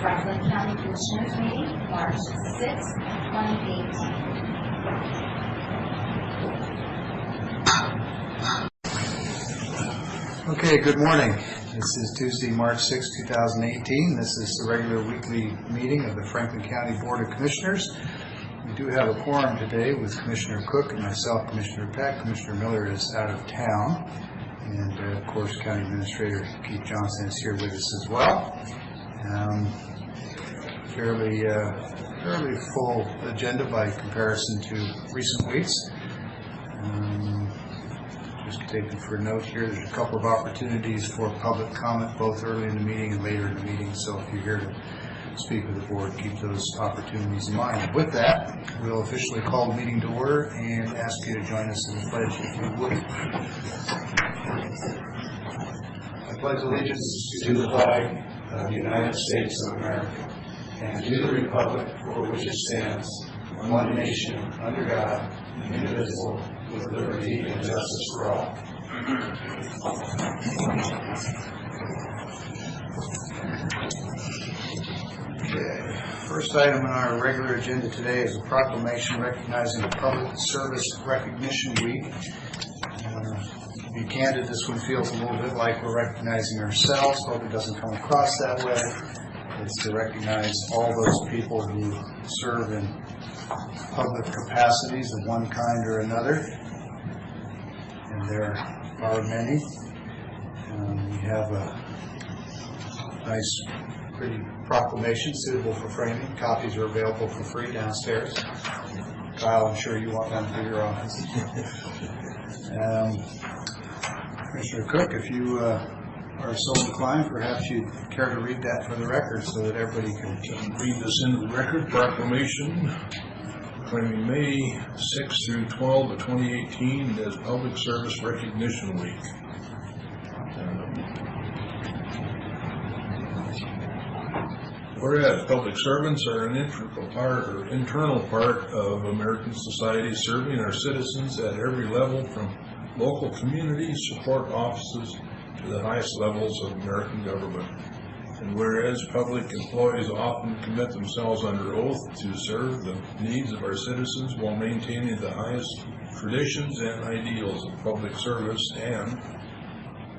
Franklin County Commissioners meeting, March 6, 2018. Okay, good morning. This is Tuesday, March 6, 2018. This is the regular weekly meeting of the Franklin County Board of Commissioners. We do have a quorum today with Commissioner Cook and myself, Commissioner Peck. Commissioner Miller is out of town. And, of course, County Administrator Keith Johnson is here with us as well. Fairly full agenda by comparison to recent weeks. Just taken for note here, there's a couple of opportunities for public comment both early in the meeting and later in the meeting. So if you're here to speak with the board, keep those opportunities in mind. With that, we'll officially call the meeting to order and ask you to join us in the pledge if you would. I pledge allegiance to the flag of the United States of America and to the republic for which it stands, one nation, under God, indivisible, with liberty and justice for all. Okay. First item on our regular agenda today is a proclamation recognizing Public Service Recognition Week. To be candid, this one feels a little bit like we're recognizing ourselves. Hope it doesn't come across that way. It's to recognize all those people who serve in public capacities of one kind or another, and there are many. We have a nice, pretty proclamation suitable for framing. Copies are available for free downstairs. Kyle, I'm sure you want one for your office. Commissioner Cook, if you are so inclined, perhaps you'd care to read that for the record so that everybody can read this into the record. Proclamation proclaiming May 6 through 12 of 2018 as Public Service Recognition Week. Whereas public servants are an internal part of American society, serving our citizens at every level, from local community support offices to the highest levels of American government. And whereas public employees often commit themselves under oath to serve the needs of our citizens while maintaining the highest traditions and ideals of public service, and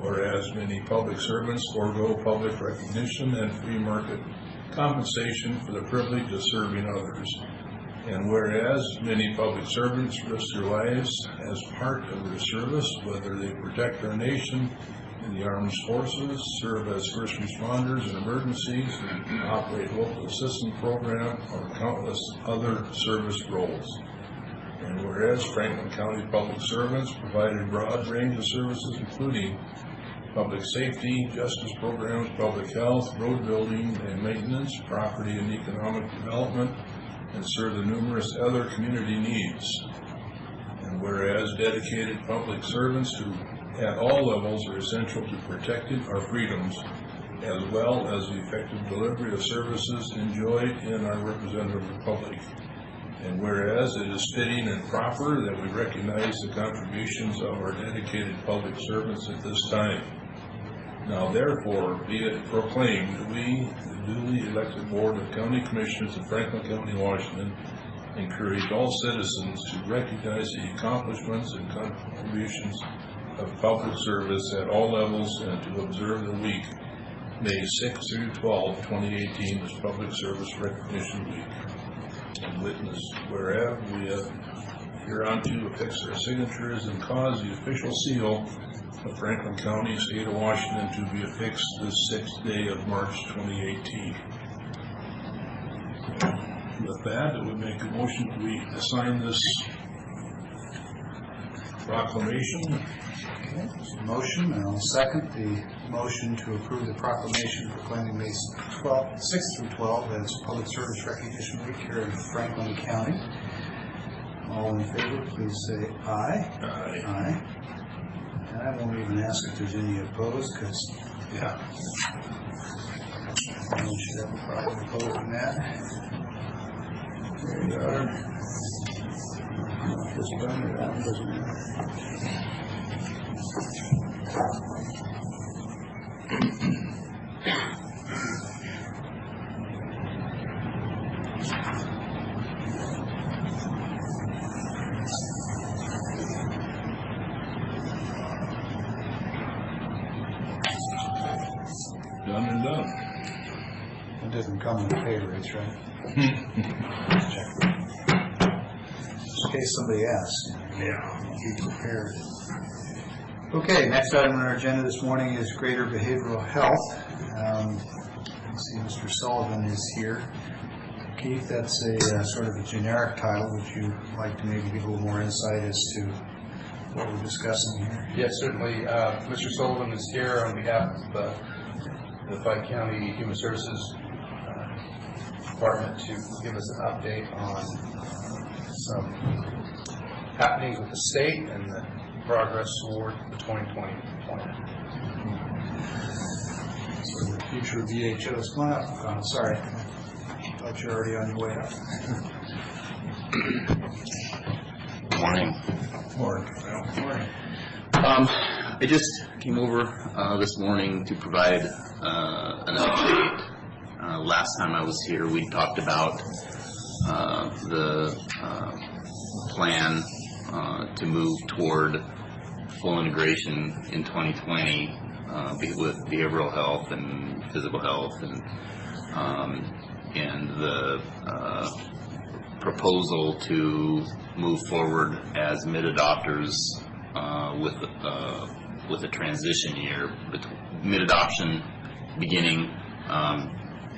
whereas many public servants forego public recognition and free market compensation for the privilege of serving others. And whereas many public servants risk their lives as part of their service, whether they protect our nation in the armed forces, serve as first responders in emergencies, and operate local assistance program, or countless other service roles. And whereas Franklin County public servants provide a broad range of services, including public safety, justice programs, public health, road building and maintenance, property and economic development, and serve the numerous other community needs. And whereas dedicated public servants who at all levels are essential to protecting our freedoms, as well as the effective delivery of services enjoyed in our representative republic. And whereas it is fitting and proper that we recognize the contributions of our dedicated public servants at this time. Now therefore be it proclaimed that we, the duly elected Board of County Commissioners of Franklin County, Washington, encourage all citizens to recognize the accomplishments and contributions of public service at all levels, and to observe the week, May 6 through 12, 2018, as Public Service Recognition Week. And witness whereof we have hereunto affixed our signatures and caused the official seal of Franklin County, State of Washington, to be affixed this 6th day of March 2018. With that, I would make a motion that we assign this proclamation. Okay, motion, and I'll second the motion to approve the proclamation proclaiming May 6 through 12 as Public Service Recognition Week here in Franklin County. All in favor, please say aye. Aye. Aye. And I won't even ask if there's any opposed, because no one should have a problem opposing that. There you are. This one or that one doesn't matter. done and done. It doesn't come with a pay raise, right? Just in case somebody asks. Be prepared. Okay, next item on our agenda this morning is greater behavioral health. I see Mr. Sullivan is here. Keith, that's a sort of a generic title. Would you like to maybe give a little more insight as to what we're discussing here? Yes, certainly. Mr. Sullivan is here on behalf of the Pike County Human Services Department to give us an update on some happenings with the state and the progress toward the 2020 plan. So the future of VHOs. Come on up. Sorry. I thought you were already on your way up. Morning. Morning. I just came over this morning to provide an update. Last time I was here, we talked about the plan to move toward full integration in 2020 with behavioral health and physical health, and the proposal to move forward as mid-adopters with a transition year, mid-adoption beginning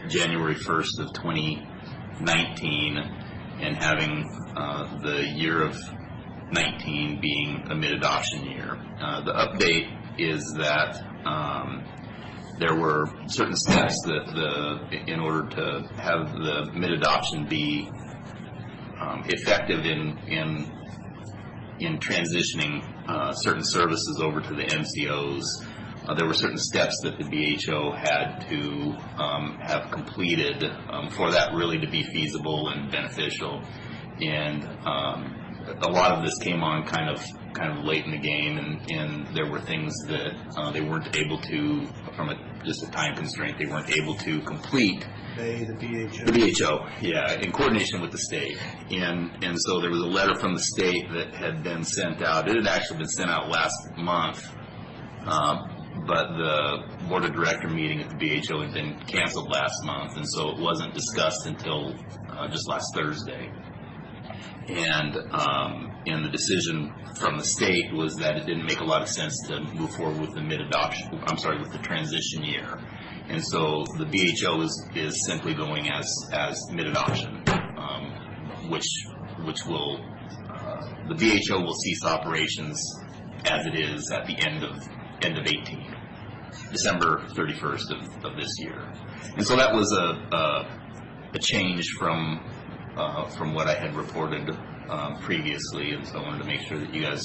January 1st of 2019, and having the year of 19 being a mid-adoption year. The update is that there were certain steps that in order to have the mid-adoption be effective in transitioning certain services over to the MCOs. There were certain steps that the BHO had to have completed for that really to be feasible and beneficial, and a lot of this came on kind of late in the game, and there were things that they weren't able to, from just a time constraint, they weren't able to complete. The BHO. The BHO, yeah, in coordination with the state, and so there was a letter from the state that had been sent out. It had actually been sent out last month, but the board of director meeting at the BHO had been canceled last month, and so it wasn't discussed until just last Thursday. And the decision from the state was that it didn't make a lot of sense to move forward with the with the transition year. And so the BHO is simply going as mid-adoption, which will the BHO will cease operations as it is at the end of 18, December 31st of this year. And so that was a change from what I had reported previously, and so I wanted to make sure that you guys,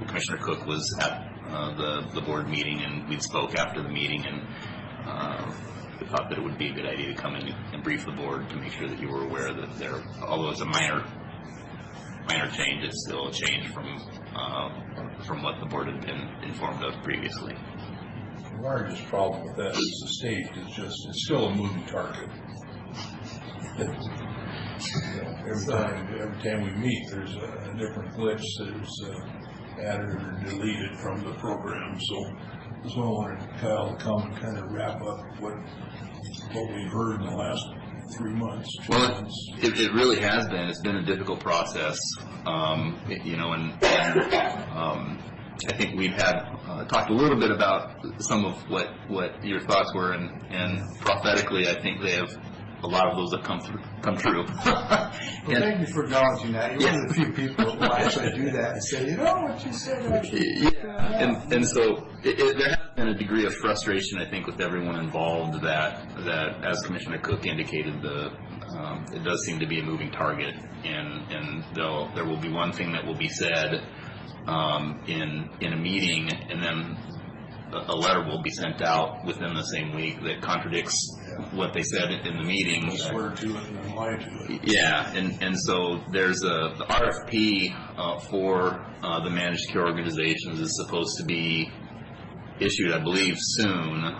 Commissioner Cook was at the board meeting, and we spoke after the meeting, and we thought that it would be a good idea to come in and brief the board to make sure that you were aware that although it's a minor change, it's still a change from what the board had been informed of previously. The largest problem with that is the state it's still a moving target. Every time we meet, there's a different glitch that is added or deleted from the program. So that's why I wanted Kyle to come and kind of wrap up what we've heard in the last 3 months. Well, it really has been. It's been a difficult process, and I think we've had talked a little bit about some of what your thoughts were, and prophetically, I think a lot of those have come true. Well, thank you for acknowledging that. You're one of the few people that will actually do that and say, you know what you said actually. Yeah, and so there has been a degree of frustration, I think, with everyone involved that as Commissioner Cook indicated, it does seem to be a moving target, and there will be one thing that will be said in a meeting, and then a letter will be sent out within the same week that contradicts what they said in the meeting. They'll swear to it and then lie to it. Yeah, and so there's the RFP for the managed care organizations is supposed to be issued, I believe, soon.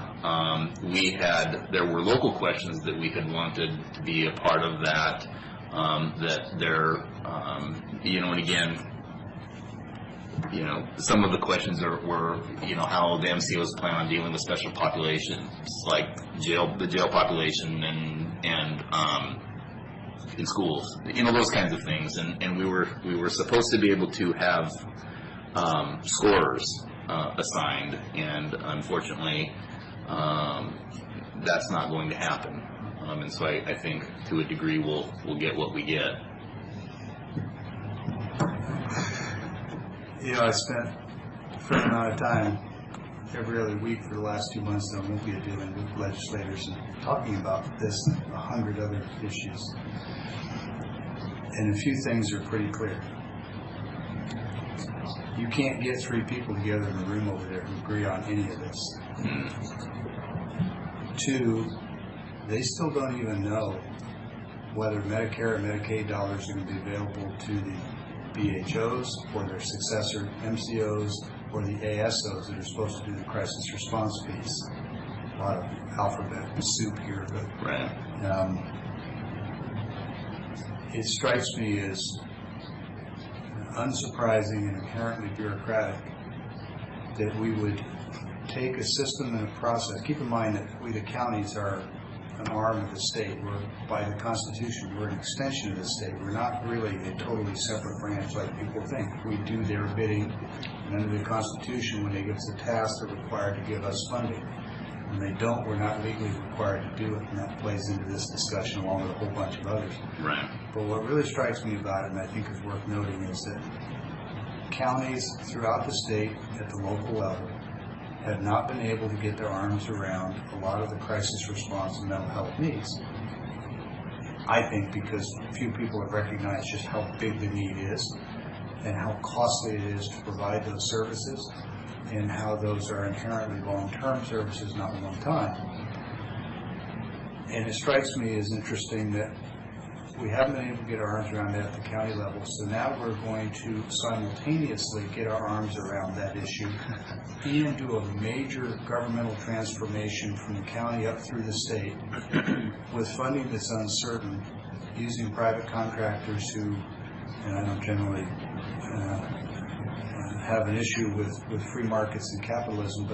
There were local questions that we had wanted to be a part of that. And again, some of the questions were, how the MCOs plan on dealing with special populations, like the jail population and in schools, those kinds of things. And we were supposed to be able to have scorers assigned, and unfortunately, that's not going to happen. And so I think to a degree we'll get what we get. I spent a fair amount of time every other week for the last 2 months in Olympia dealing with legislators and talking about this and 100 other issues. And a few things are pretty clear. You can't get 3 people together in a room over there who agree on any of this. 2, they still don't even know whether Medicare and Medicaid dollars are going to be available to the BHOs or their successor MCOs or the ASOs that are supposed to do the crisis response piece. A lot of alphabet soup here, but Right. It strikes me as unsurprising and inherently bureaucratic that we would take a system and a process. Keep in mind that we, the counties, are an arm of the state. We're, by the Constitution, we're an extension of the state. We're not really a totally separate branch like people think. We do their bidding, and under the Constitution, when they give us a task, they're required to give us funding. When they don't, we're not legally required to do it, and that plays into this discussion along with a whole bunch of others. Right. But what really strikes me about it, and I think is worth noting, is that counties throughout the state at the local level have not been able to get their arms around a lot of the crisis response and mental health needs. I think because few people have recognized just how big the need is and how costly it is to provide those services and how those are inherently long-term services, not one-time. And it strikes me as interesting that we haven't been able to get our arms around that at the county level, so now we're going to simultaneously get our arms around that issue and do a major governmental transformation from the county up through the state with funding that's uncertain, using private contractors who, and I don't generally have an issue with free markets and capitalism,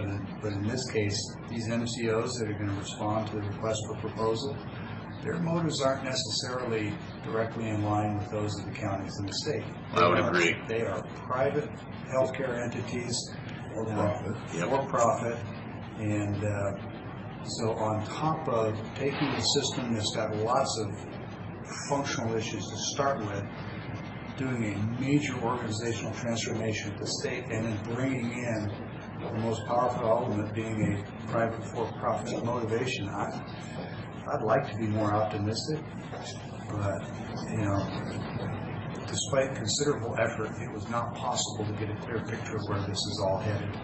but in this case, these MCOs that are going to respond to the request for proposal, their motives aren't necessarily directly in line with those of the counties in the state. I would agree. They are private healthcare entities. Or profit. For profit. And so on top of taking a system that's got lots of functional issues to start with, doing a major organizational transformation at the state, and then bringing in the most powerful element being a private for-profit motivation, I'd like to be more optimistic, but, despite considerable effort, it was not possible to get a clear picture of where this is all headed.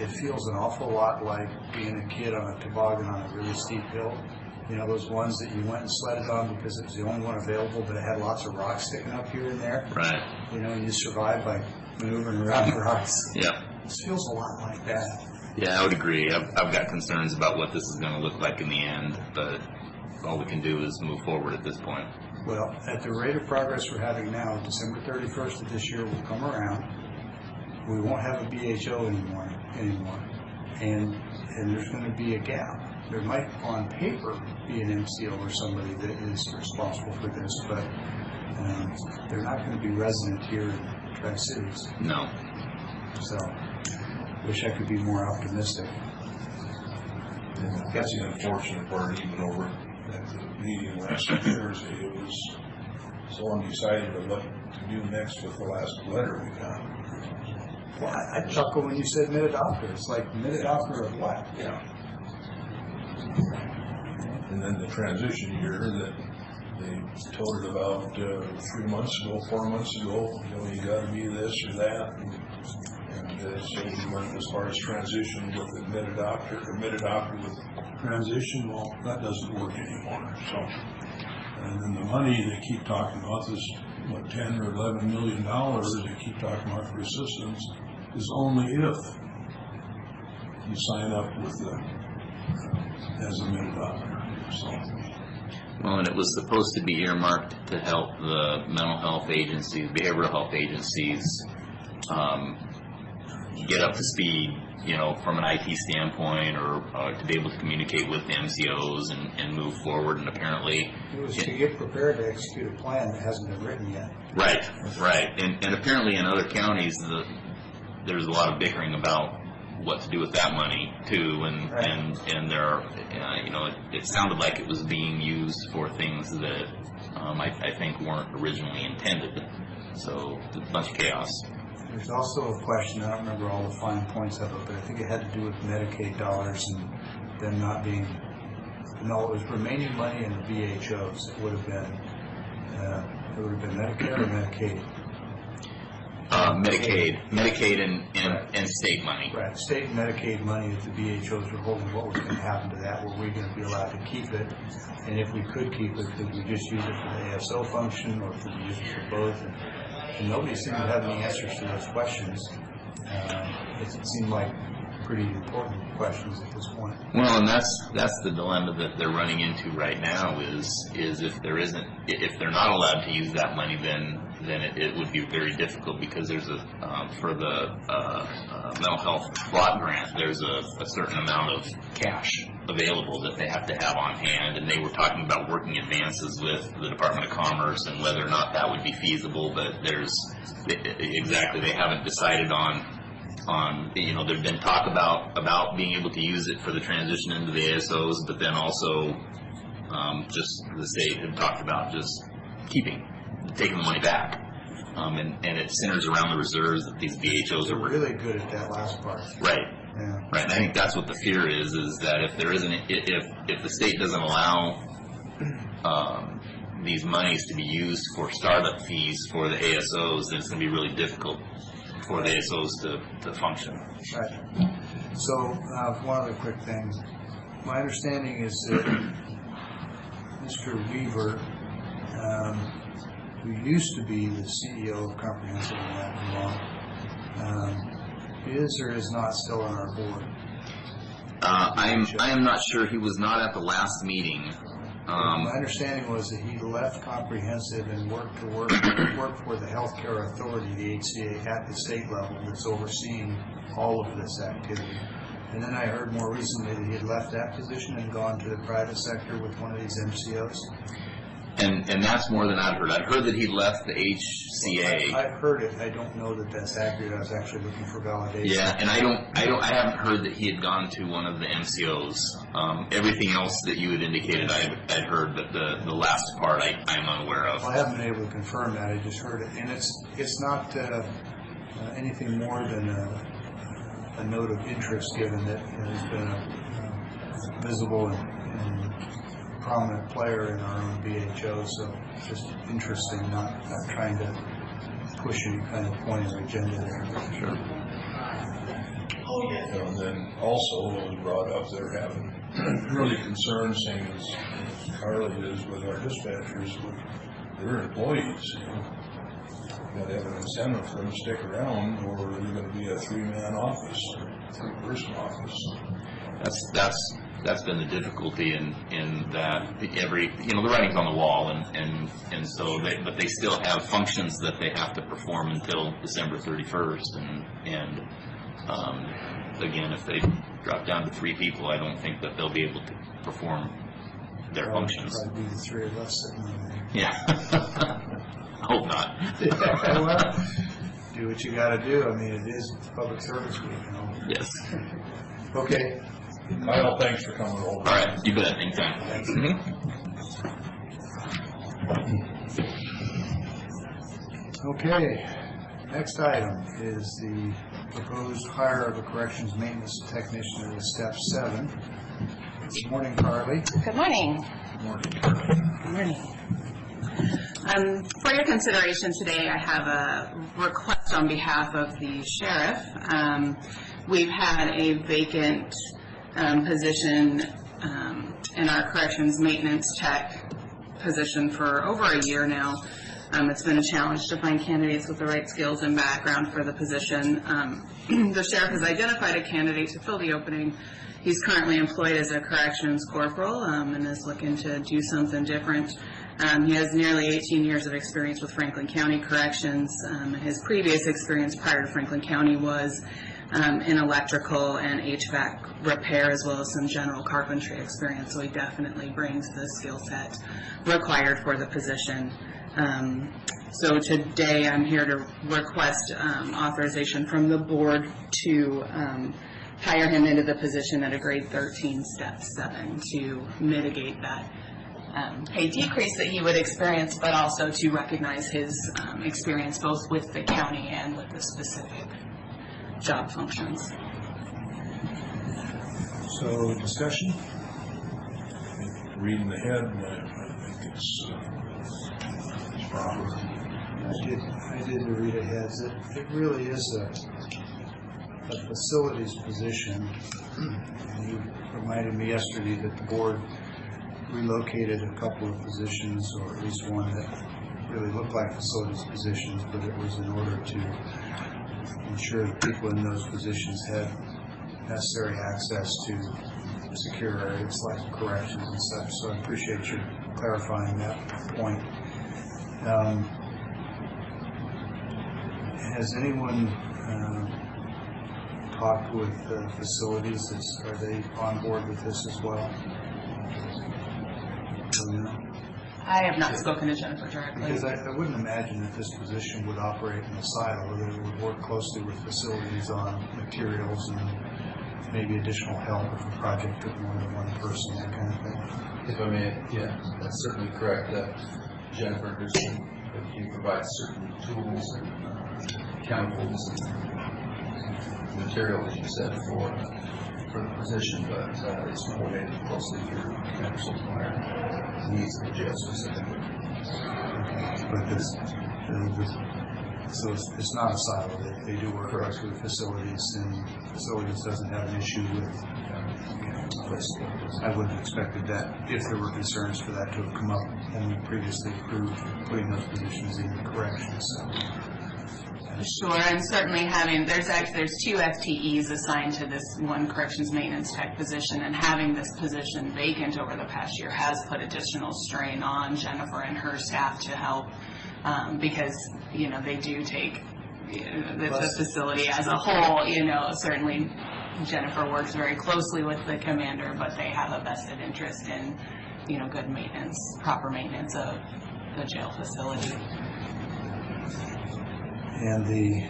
It feels an awful lot like being a kid on a toboggan on a really steep hill. Those ones that you went and sledded on because it was the only one available, but it had lots of rocks sticking up here and there. Right. And you survived by maneuvering around the rocks. Yeah. This feels a lot like that. Yeah, I would agree. I've got concerns about what this is going to look like in the end, but all we can do is move forward at this point. Well, at the rate of progress we're having now, December 31st of this year will come around. We won't have a BHO anymore, and there's going to be a gap. There might, on paper, be an MCO or somebody that is responsible for this, but they're not going to be resident here in Tri-Cities. No. So, wish I could be more optimistic. That's the unfortunate part, even over at the meeting last Thursday. It was so undecided of what to do next with the last letter we got. Well, I chuckle when you said mid-adopter. It's like mid-adopter of what? Yeah. And then the transition year that they told it about 3 months ago, 4 months ago, you got to be this or that. And so we went as far as transition with the mid-adopter with transition. Well, that doesn't work anymore. So, and then the money they keep talking about, this, what, $10 or $11 million they keep talking about for assistance, is only if you sign up with as a mid-adopter. So. Well, and it was supposed to be earmarked to help the mental health agencies, behavioral health agencies, get up to speed, from an IT standpoint, or to be able to communicate with the MCOs and move forward. And apparently, It was to get prepared to execute a plan that hasn't been written yet. right. And apparently in other counties, there's a lot of bickering about what to do with that money too, and there are, it sounded like it was being used for things that I think weren't originally intended. So it's a bunch of chaos. There's also a question, I don't remember all the fine points of it, but I think it had to do with Medicaid dollars and them not being, no, it was remaining money in the VHOs. It would have been Medicare or Medicaid? Medicaid and state money. Right, state and Medicaid money that the VHOs were holding. What was going to happen to that? Were we going to be allowed to keep it? And if we could keep it, could we just use it for the ASO function, or could we use it for both? And nobody seemed to have any answers to those questions. It seemed like pretty important questions at this point. Well, and that's the dilemma that they're running into right now is if they're not allowed to use that money, then it would be very difficult, because there's for the mental health block grant, there's a certain amount of cash available that they have to have on hand, and they were talking about working advances with the Department of Commerce and whether or not that would be feasible, but they haven't decided on there's been talk about being able to use it for the transition into the ASOs, but then also just the state had talked about just taking the money back, and it centers around the reserves that these VHOs are really good at that last part. Right. Yeah. Right. And I think that's what the fear is that if the state doesn't allow these monies to be used for startup fees for the ASOs, then it's going to be really difficult for the ASOs to function. Right. So, one other quick thing. My understanding is that Mr. Weaver, who used to be the CEO of Comprehensive in that long, is or is not still on our board? I am not sure. He was not at the last meeting. My understanding was that he left Comprehensive and worked for the Healthcare Authority, the HCA, at the state level, that's overseeing all of this activity. And then I heard more recently that he had left that position and gone to the private sector with one of these MCOs. And that's more than I've heard. I've heard that he left the HCA. I've heard it. I don't know that that's accurate. I was actually looking for validation. Yeah, and I haven't heard that he had gone to one of the MCOs. Everything else that you had indicated, I'd heard, but the last part I'm unaware of. Well, I haven't been able to confirm that. I just heard it, and it's not anything more than a note of interest, given that he's been a visible and prominent player in our own BHO, so it's just interesting, not trying to push any kind of point or agenda there. Sure. And then also it was brought up, they're having really concerned, same as Carly is with our dispatchers, with their employees. Got to have an incentive for them to stick around, or they're going to be a three-man office, or three-person office. That's been the difficulty in that the writing's on the wall, and so but they still have functions that they have to perform until December 31st, and again, if they drop down to 3 people, I don't think that they'll be able to perform their functions. Probably be the 3 of us sitting in there. Yeah. I hope not. Yeah, well, do what you got to do. I mean, it is public service week, Yes. Okay. Kyle, thanks for coming over. All right, you bet. Anytime. Thanks. Okay. Next item is the proposed hire of a corrections maintenance technician at step 7. Good morning, Carly. Good morning. Good morning. For your consideration today, I have a request on behalf of the sheriff. We've had a vacant position in our corrections maintenance tech position for over a year now. It's been a challenge to find candidates with the right skills and background for the position. The sheriff has identified a candidate to fill the opening. He's currently employed as a corrections corporal and is looking to do something different. He has nearly 18 years of experience with Franklin County Corrections. His previous experience prior to Franklin County was in electrical and HVAC repair, as well as some general carpentry experience. So he definitely brings the skill set required for the position. So today I'm here to request authorization from the board to hire him into the position at a grade 13, step 7, to mitigate that pay decrease that he would experience, but also to recognize his experience both with the county and with the specific job functions. So, discussion? Reading ahead, I think it's proper. I did the read ahead. It really is a facilities position. And you reminded me yesterday that the board relocated a couple of positions, or at least one that really looked like facilities positions, but it was in order to ensure that people in those positions had necessary access to secure areas like corrections and such. So I appreciate you clarifying that point. Has anyone talked with facilities? Are they on board with this as well? I have not spoken to Jennifer directly. Because I wouldn't imagine that this position would operate in a silo, that it would work closely with facilities on materials and maybe additional help if a project took more than one person, that kind of thing. If I may, yeah, that's certainly correct. Jennifer Anderson, you provide certain tools and chemicals and material, as you said, for the position, but it's coordinated closely through Anderson Meyer needs of the jail specifically. But so it's not a silo. They do work closely with facilities, and facilities doesn't have an issue with. I wouldn't have expected that if there were concerns for that to have come up when we previously approved putting those positions in the corrections. So. Sure, and certainly there's 2 FTEs assigned to this one corrections maintenance tech position, and having this position vacant over the past year has put additional strain on Jennifer and her staff to help, because, they do take the facility as a whole, certainly Jennifer works very closely with the commander, but they have a vested interest in, good maintenance, proper maintenance of the jail facility. And the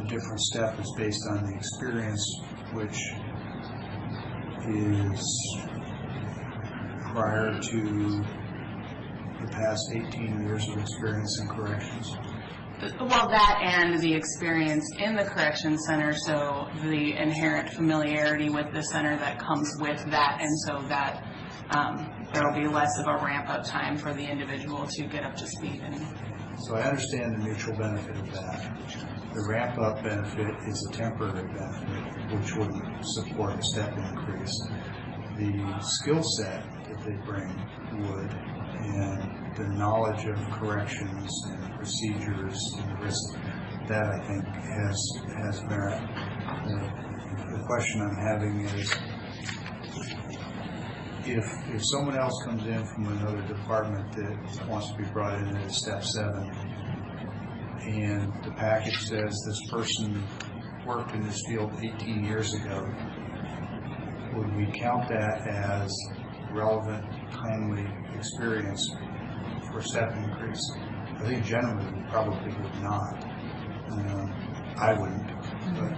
different step is based on the experience, which is prior to the past 18 years of experience in corrections. Well, that and the experience in the correction center, so the inherent familiarity with the center that comes with that, and so that there will be less of a ramp-up time for the individual to get up to speed. So I understand the mutual benefit of that. The ramp-up benefit is a temporary benefit, which would support a step increase. The skill set that they bring would, and the knowledge of corrections and procedures and risk, that I think has merit. The question I'm having is, if someone else comes in from another department that wants to be brought in at step 7, and the package says this person worked in this field 18 years ago, would we count that as relevant, timely experience for step increase? I think generally we probably would not. I wouldn't, but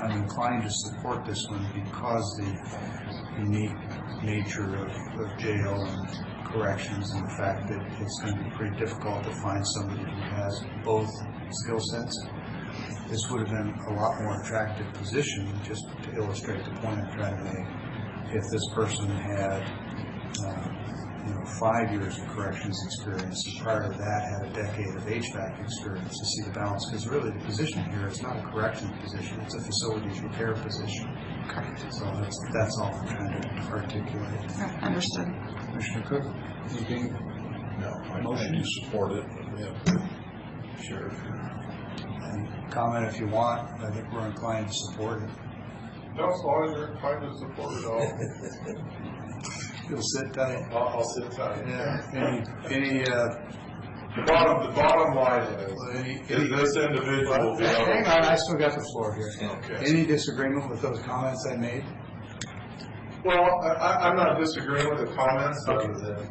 I'm inclined to support this one because the unique nature of jail and corrections, and the fact that it's going to be pretty difficult to find somebody who has both skill sets. This would have been a lot more attractive position, just to illustrate the point I'm trying to make. If this person had 5 years of corrections experience, and prior to that had a decade of HVAC experience, to see the balance, because really the position here is not a corrections position, it's a facilities repair position. Correct. So that's all I'm trying to articulate. Understood. Commissioner Cook? Anything? No, I do support it. Sure. And comment if you want. I think we're inclined to support it. No, as long as you're inclined to support it all. You'll sit tight. I'll sit tight. Yeah. Any The bottom line is this individual be able Hang on, I still got the floor here. Okay. Any disagreement with those comments I made? Well, I'm not disagreeing with the comments, other than,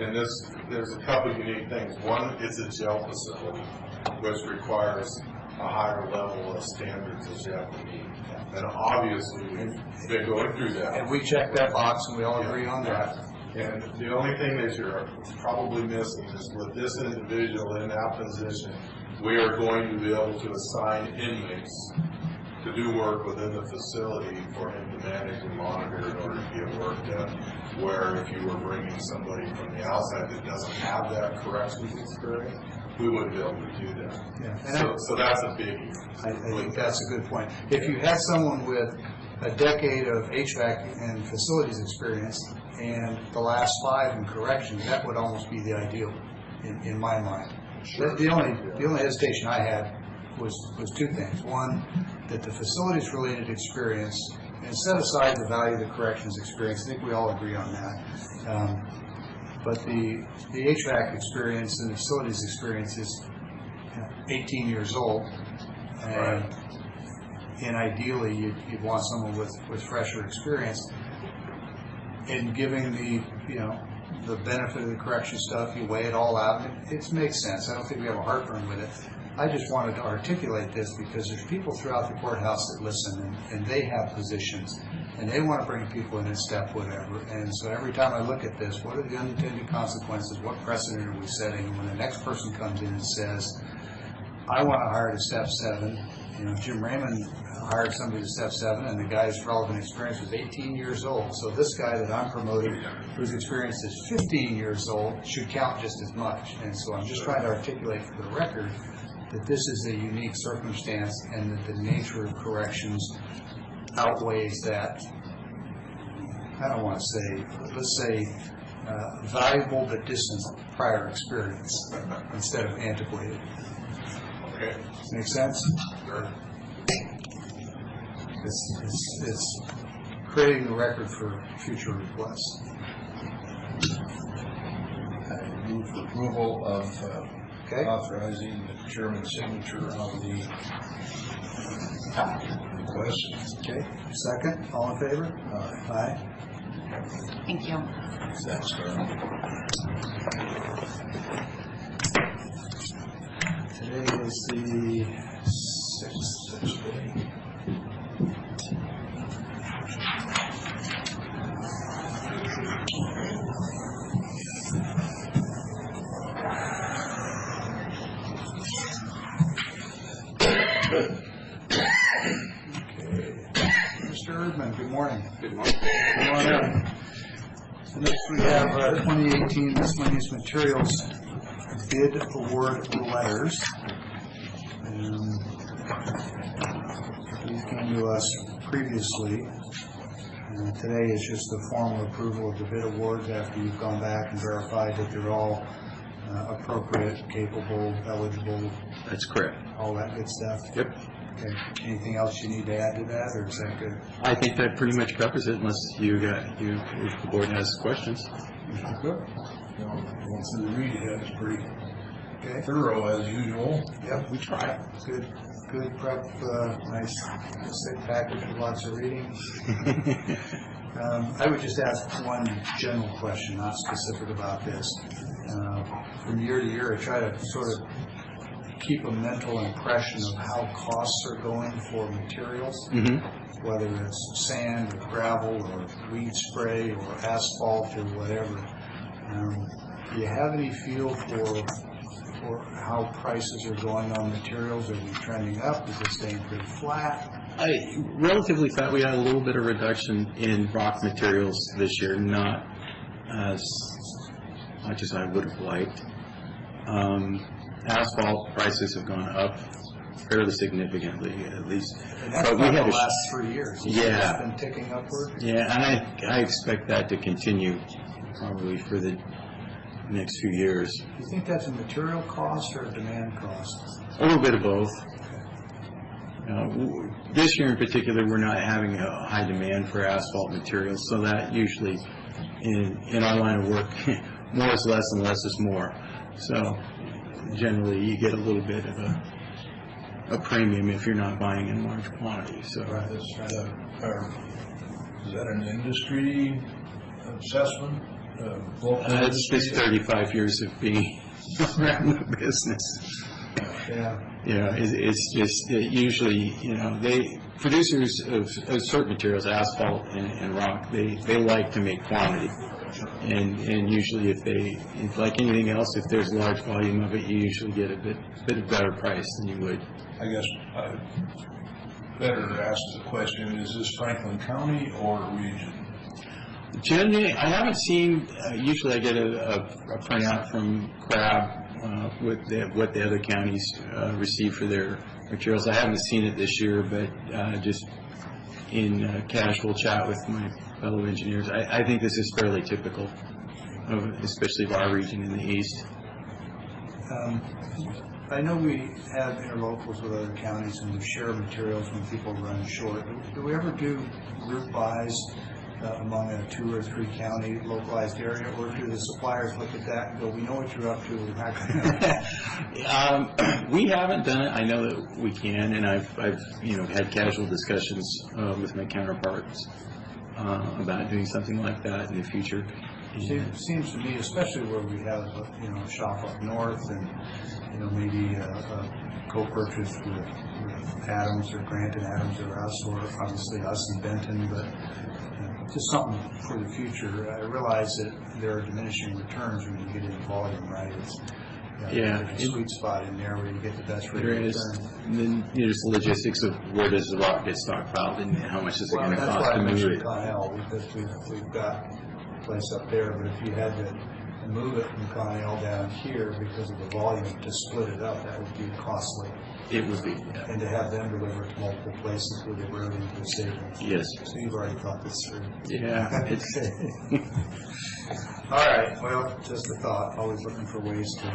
in this, there's a couple unique things. One, it's a jail facility, which requires a higher level of standards that you have to meet. And obviously, we've been going through that. And we checked that box and we all agree on that. And the only thing that you're probably missing is with this individual in that position, we are going to be able to assign inmates to do work within the facility for him to manage and monitor in order to get work done. Where if you were bringing somebody from the outside that doesn't have that corrections experience, we wouldn't be able to do that. Yeah. So that's a biggie. I think that's a good point. If you had someone with a decade of HVAC and facilities experience and the last 5 in corrections, that would almost be the ideal in my mind. Sure. The only hesitation I had was 2 things. One, that the facilities related experience, and set aside the value of the corrections experience, I think we all agree on that. But the HVAC experience and the facilities experience is 18 years old. And ideally, you'd want someone with fresher experience. And giving the benefit of the correction stuff, you weigh it all out, it makes sense. I don't think we have a heartburn with it. I just wanted to articulate this because there's people throughout the courthouse that listen, and they have positions, and they want to bring people in and step whatever. And so every time I look at this, what are the unintended consequences? What precedent are we setting? When the next person comes in and says, I want to hire to step 7, Jim Raymond hired somebody to step 7, and the guy's relevant experience was 18 years old. So this guy that I'm promoting, whose experience is 15 years old, should count just as much. And so I'm just trying to articulate for the record that this is a unique circumstance and that the nature of corrections outweighs that, I don't want to say, let's say, valuable but distant prior experience instead of antiquated. Okay. Make sense? Sure. It's creating the record for future requests. I move for approval of Okay. authorizing the chairman's signature on the request. Okay. Second, all in favor? Aye. Thank you. That's Today is the 6th day. Mr. Erdman, good morning. Good morning. Come on in. So next we have 2018 miscellaneous materials bid award letters. These came to us previously. Today is just the formal approval of the bid awards after you've gone back and verified that they're all appropriate, capable, eligible, That's correct. all that good stuff. Yep. Okay. Anything else you need to add to that, or is that good? I think that pretty much covers it, unless if the board has questions. Good. Going through the read ahead is pretty Okay. thorough as usual. Yep, we try. Good prep, nice thick package with lots of reading. I would just ask one general question, not specific about this. From year to year, I try to sort of keep a mental impression of how costs are going for materials, whether it's sand or gravel or weed spray or asphalt or whatever. Do you have any feel for how prices are going on materials? Are we trending up? Is it staying pretty flat? I relatively thought we had a little bit of reduction in rock materials this year, not as much as I would have liked. Asphalt prices have gone up fairly significantly, at least. And that's But not the last 3 years. Yeah. It's been ticking upward. Yeah, and I expect that to continue probably for the next few years. Do you think that's a material cost or a demand cost? A little bit of both. This year in particular, we're not having a high demand for asphalt materials, so that usually in our line of work, more is less and less is more. So generally you get a little bit of a premium if you're not buying in large quantities. So Is that an industry assessment? Local it's industry? just 35 years of being around the business. Yeah. Yeah, it's just that usually, producers of certain materials, asphalt and rock, they like to make quantity. And usually if like anything else, if there's a large volume of it, you usually get a bit of better price than you would. I guess I better ask the question, is this Franklin County or region? Generally, I haven't seen, usually I get a printout from CRAB with what the other counties receive for their materials. I haven't seen it this year, but just in casual chat with my fellow engineers, I think this is fairly typical, especially of our region in the east. I know we have interlocals with other counties and we share materials when people run short. Do we ever do group buys among a 2 or 3 county localized area, or do the suppliers look at that and go, we know what you're up to, we're not going to... We haven't done it. I know that we can, and I've had casual discussions with my counterparts about doing something like that in the future. It seems to me, especially where we have a shop up north and maybe a co-purchase with Adams or Grant and Adams or us, or obviously us and Benton, but just something for the future. I realize that there are diminishing returns when you get into volume, right? There's a sweet spot in there where you get the best rate of return. And then there's the logistics of where does the rock get stockpiled and how much is it going to cost to that's why I move mentioned it. Connell, because we've got a place up there, but if you had to move it from Connell down here because of the volume to split it up, that would be costly. It would be, And to have them deliver it to multiple places would erode into the savings. yes. So you've already thought this through. Yeah, it's, All right, well, just a thought, always looking for ways to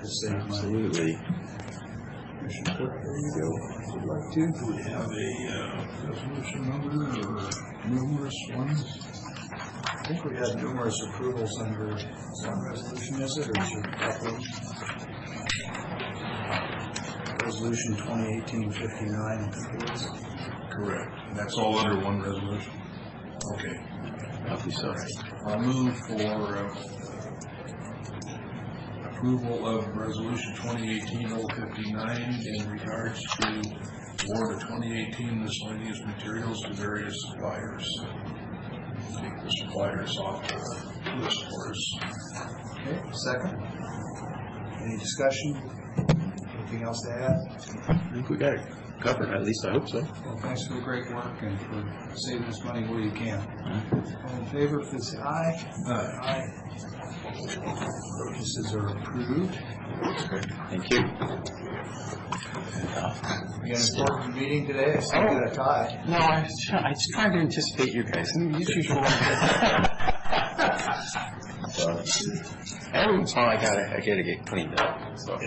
save money. absolutely. Commissioner Clerk, there you go, if you'd like to. Do we have a resolution number or numerous ones? I think we have numerous approvals under one resolution, is it, or is it a couple of them? Resolution 2018-59, I think it is. Correct. And that's all under one resolution? Okay. I'll be sorry. I'll move for approval of Resolution 2018-059 in regards to award of 2018 miscellaneous materials to various suppliers. Take the suppliers off the list for us. Okay, second. Any discussion? Anything else to add? I think we got it covered, at least I hope so. Well, thanks for the great work and for saving us money where you can. All in favor, please say aye. Aye. Purchases are approved. Thank you. We got an important meeting today. I see we got a tie. No, I was trying to anticipate you guys. Every once in a while I gotta get cleaned up. So.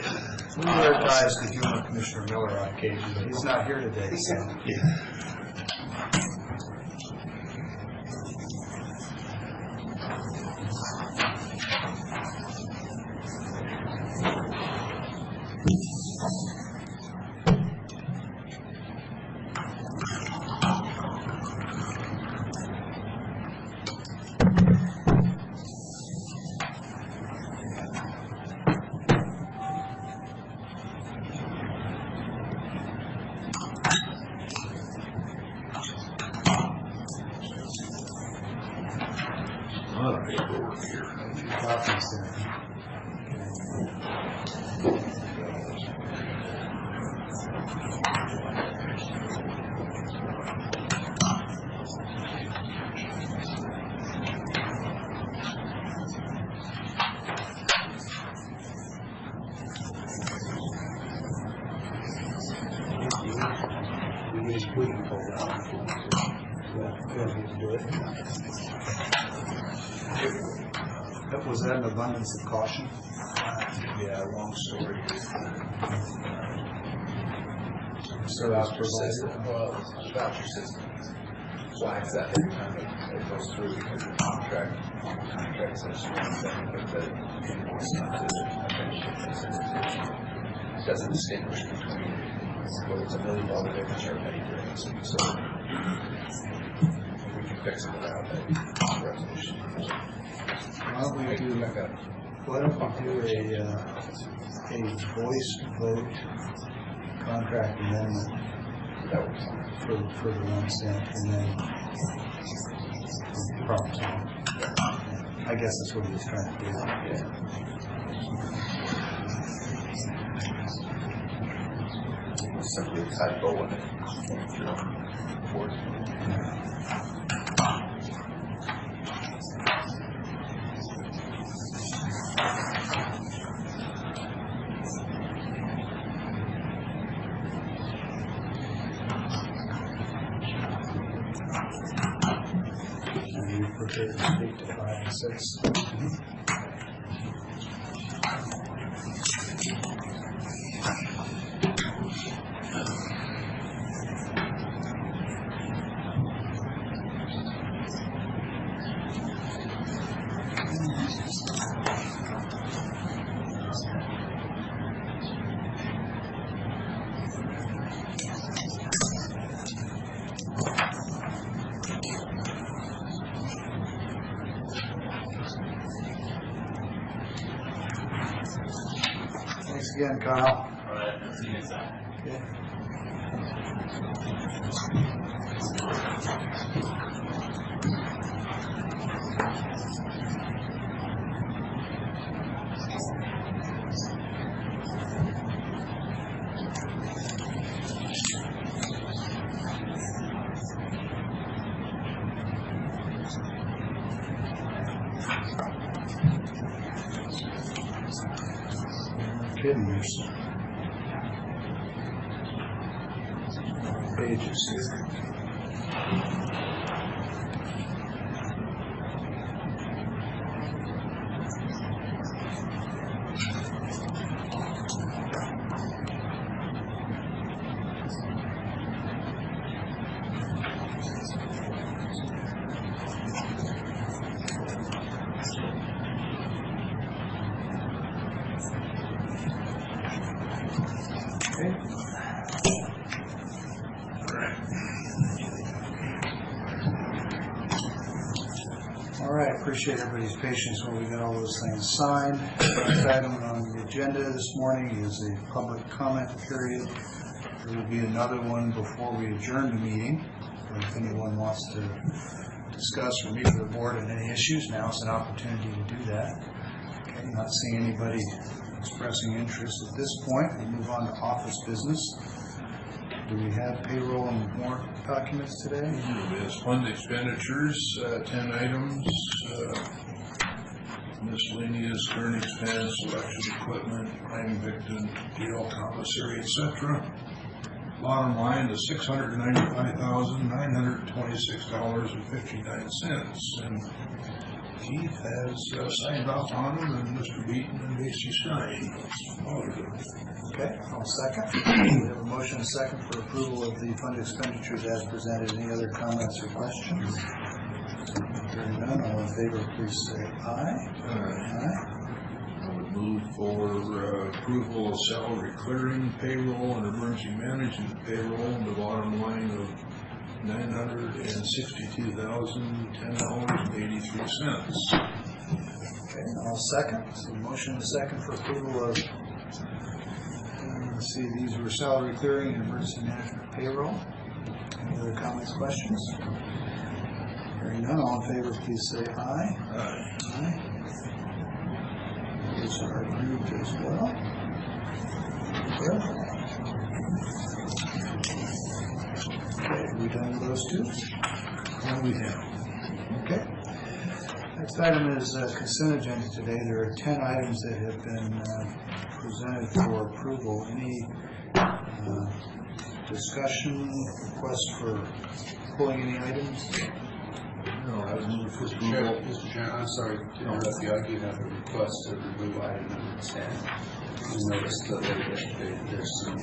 We wear ties to humor Commissioner Miller on occasion, but he's not here today, so. A lot of paperwork here. Copies there. We can pull that. Do it. Was that an abundance of caution? Yeah, long story. So that's provided. Voucher system flags that every time it goes through because the contract I just wanted to put the invoice onto the appendix. It doesn't distinguish between whether it's $1 million difference or a penny difference. So we can fix it without a resolution. Why don't we do a voice vote contract amendment for the 1 cent, and then prompt. I guess that's what he was trying to do. Simply a typo when it came through the board. Are you prepared to speak to 5 and 6? Thanks again, Kyle. All right, see you next time. Okay. Goodness. Pages here. All right, appreciate everybody's patience when we got all those things signed. Next item on the agenda this morning is a public comment period. There will be another one before we adjourn the meeting. If anyone wants to discuss or meet with the board on any issues, now is an opportunity to do that. Okay, not seeing anybody expressing interest at this point. We'll move on to office business. Do we have payroll and warrant documents today? There's fund expenditures, 10 items, miscellaneous, current expense, election equipment, claim victim, jail commissary, etc. Bottom line is $695,926.59. And Keith has signed off on them, and Mr. Beaton and J.C. Stein. Okay, I'll second. We have a motion and a second for approval of the fund expenditures as presented. Any other comments or questions? Hearing none, all in favor, please say aye. Aye. I would move for approval of salary clearing, payroll, and emergency management payroll in the bottom line of $962,010.83. Okay, I'll second. So motion and a second for approval of, let's see, these were salary clearing and emergency management payroll. Any other comments, questions? Hearing none, all in favor, please say aye. Aye. Aye. Those are approved as well. Good. Okay, are we done with those two? What we have? Okay. Next item is consent agenda today. There are 10 items that have been presented for approval. Any discussion, request for pulling any items? No, I would move for Mr. approval. Chairman, I'm sorry to interrupt you. I do have a request to remove item number 10. You noticed that there's some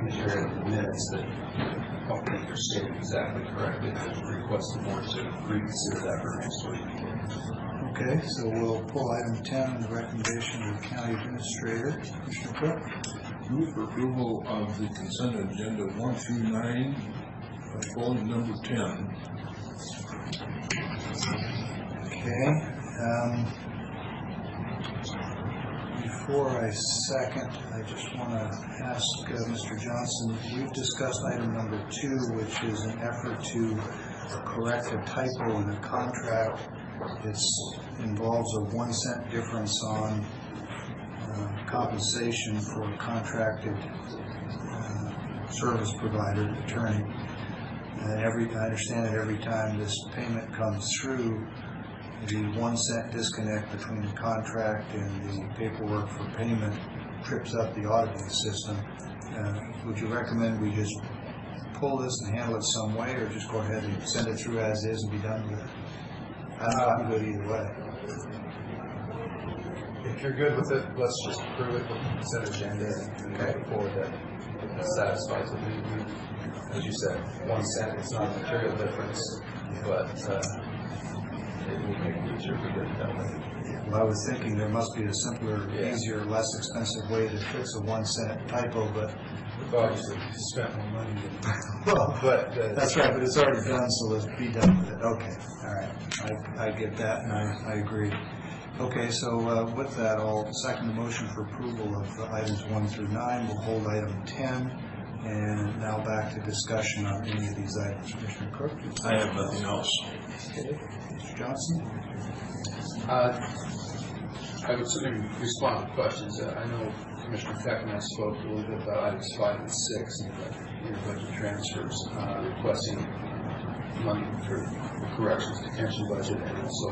material in the minutes that I don't think are stated exactly correctly. I request the board to reconsider that for next week. Okay, so we'll pull item 10 on the recommendation of the county administrator. Commissioner Cook? Move for approval of the consent agenda 1 through 9, voting number 10. Okay. Before I second, I just want to ask Mr. Johnson, we've discussed item number 2, which is an effort to correct a typo in a contract. It involves a 1 cent difference on compensation for a contracted service provider, attorney. And I understand that every time this payment comes through, the 1 cent disconnect between the contract and the paperwork for payment trips up the auditing system. Would you recommend we just pull this and handle it some way, or just go ahead and send it through as is and be done with it? I'm good either way. If you're good with it, let's just approve it with the consent agenda and move forward that satisfies what we need. As you said, 1 cent, it's not a material difference, but it will make it easier if we get it that way. Well, I was thinking there must be a simpler, easier, less expensive way to fix a 1 cent typo, but We've obviously spent more money than well, but that's right, but it's already done, so let's be done with it. Okay, all right. I get that, and I agree. Okay, so with that, I'll second the motion for approval of items 1 through 9. We'll hold item 10, and now back to discussion on any of these items. Commissioner Cook? I have nothing else. Okay. Mr. Johnson? I would certainly respond to questions. I know Commissioner Peck and I spoke a little bit about items 5 and 6 in the budget transfers, requesting money for the corrections detention budget and also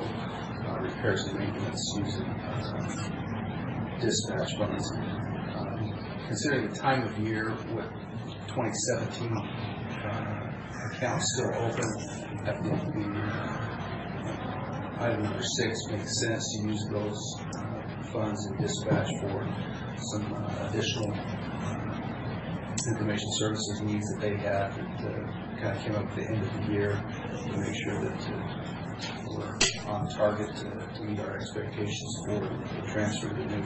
repairs and maintenance using dispatch funds. Considering the time of year with 2017 accounts still open, I think the item number 6 makes sense to use those funds in dispatch for some additional information services needs that they have that kind of came up at the end of the year to make sure that we're on target to meet our expectations for the transfer to the new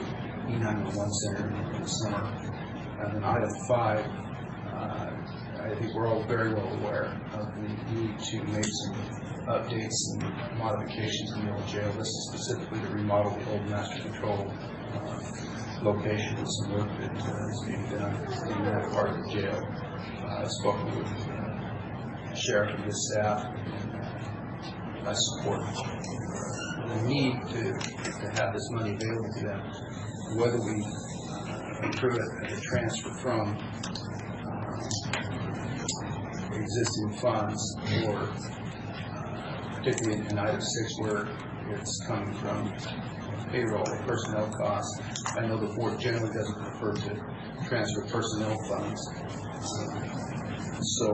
E911 center in the summer. And then item 5, I think we're all very well aware of the need to make some updates and modifications in the old jail. This is specifically to remodel the old master control location with some work that is being done in that part of the jail. I've spoken with the sheriff and his staff, and I support the need to have this money available to them. Whether we approve it as a transfer from existing funds or particularly in item 6 where it's coming from payroll or personnel costs. I know the board generally doesn't prefer to transfer personnel funds. So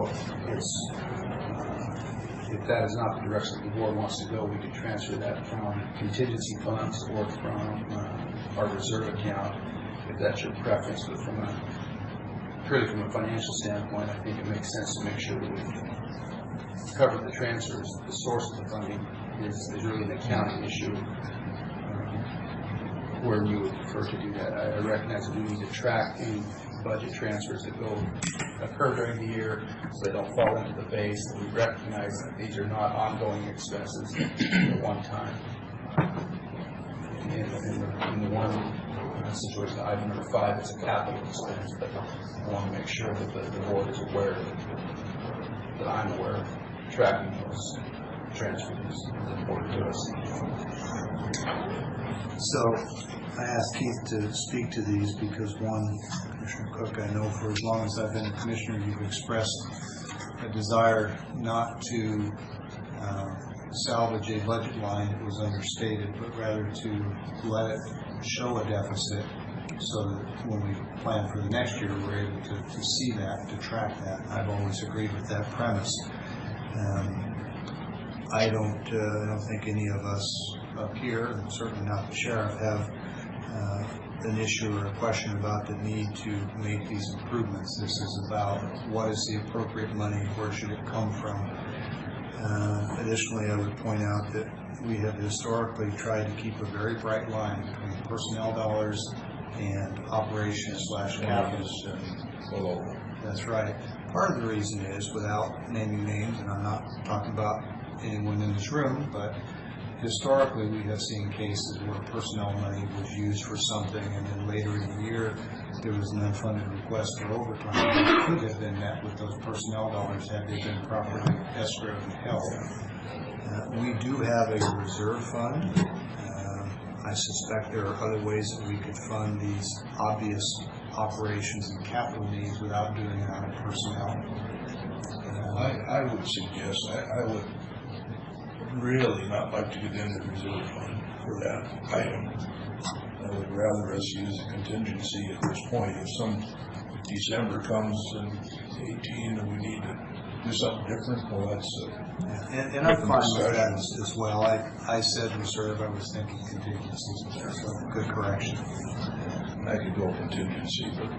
if that is not the direction the board wants to go, we could transfer that from contingency funds or from our reserve account, if that's your preference. But purely from a financial standpoint, I think it makes sense to make sure that we cover the transfers. The source of the funding is really an accounting issue, where you would prefer to do that. I recognize that we need to track any budget transfers that occur during the year so they don't fall into the base. We recognize that these are not ongoing expenses at one time. In the one situation, item number 5, it's a capital expense, but I want to make sure that the board is aware that I'm aware of tracking those transfers is important to us. So I asked Keith to speak to these because, one, Commissioner Cook, I know for as long as I've been a commissioner, you've expressed a desire not to salvage a budget line that was understated, but rather to let it show a deficit so that when we plan for the next year, we're able to see that, to track that. I've always agreed with that premise. I don't think any of us up here, and certainly not the sheriff, have an issue or a question about the need to make these improvements. This is about what is the appropriate money, where should it come from. Additionally, I would point out that we have historically tried to keep a very bright line between personnel dollars and operations/capital. That's right. Part of the reason is, without naming names, and I'm not talking about anyone in this room, but historically we have seen cases where personnel money was used for something, and then later in the year there was an unfunded request for overtime that could have been met with those personnel dollars had they been properly escrowed and held. We do have a reserve fund. I suspect there are other ways that we could fund these obvious operations and capital needs without doing it out of personnel. I would suggest, I would really not like to get in the reserve fund for that item. I would rather us use a contingency at this point. If December comes in 18 and we need to do something different, well, that's and I'm fine with that as well. I said reserve, I was thinking contingencies, so good correction. I could go contingency, but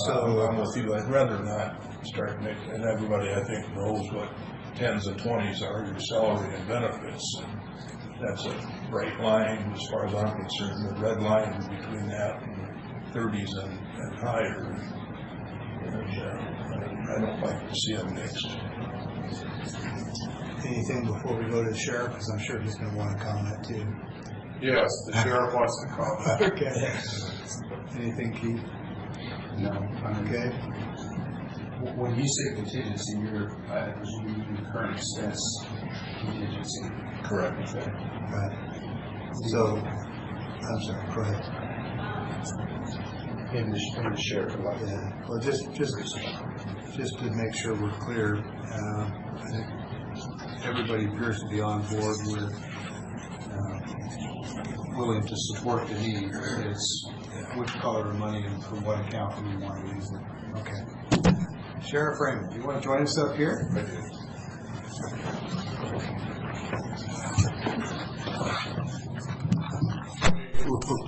so I'm with you. I'd rather not start making, and everybody I think knows what 10s and 20s are, your salary and benefits. And that's a bright line as far as I'm concerned. The red line is between that and 30s and higher. And I don't like to see them mixed. anything before we go to the sheriff, because I'm sure he's going to want to comment too. Yes, the sheriff wants to comment. Okay. Anything, Keith? No. Okay. When you say contingency, you're presuming the current expense contingency. Correct. Okay. Right. So, I'm sorry, go ahead. In the sheriff like that. Yeah. Well, just to make sure we're clear, I think everybody appears to be on board with willing to support the need. It's which color of money and from what account do we want to use it. Okay. Sheriff Raymond, do you want to join us up here?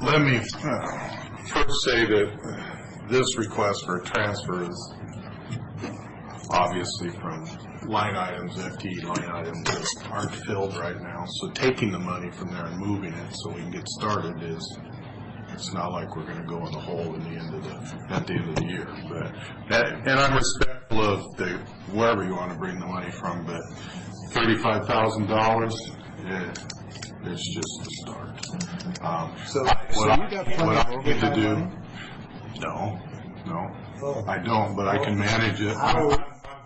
Let me first say that this request for a transfer is obviously from line items, FTE line items that aren't filled right now. So taking the money from there and moving it so we can get started it's not like we're going to go in the hole at the end of the year. But and I'm respectful of wherever you want to bring the money from, but $35,000, it's just the start. So What I need to do? money? No. Oh. I don't, but I can manage it. I'm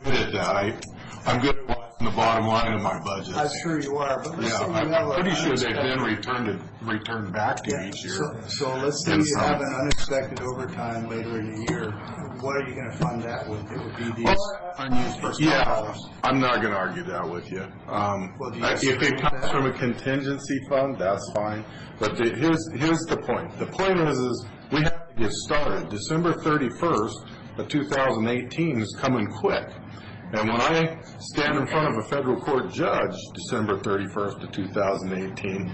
good at that. I'm good at watching the bottom line of my budget. I'm sure you are, but let's say you have I'm a pretty sure they've unexpected- been returned back to each year. So let's say And you have some. an unexpected overtime later in the year. What are you going to fund that with? It would be these unused personnel Yeah, dollars. I'm not going to argue that with you. do you If disagree it with comes that? from a contingency fund, that's fine. But here's the point. The point is we have to get started. December 31st of 2018 is coming quick. And when I stand in front of a federal court judge December 31st of 2018,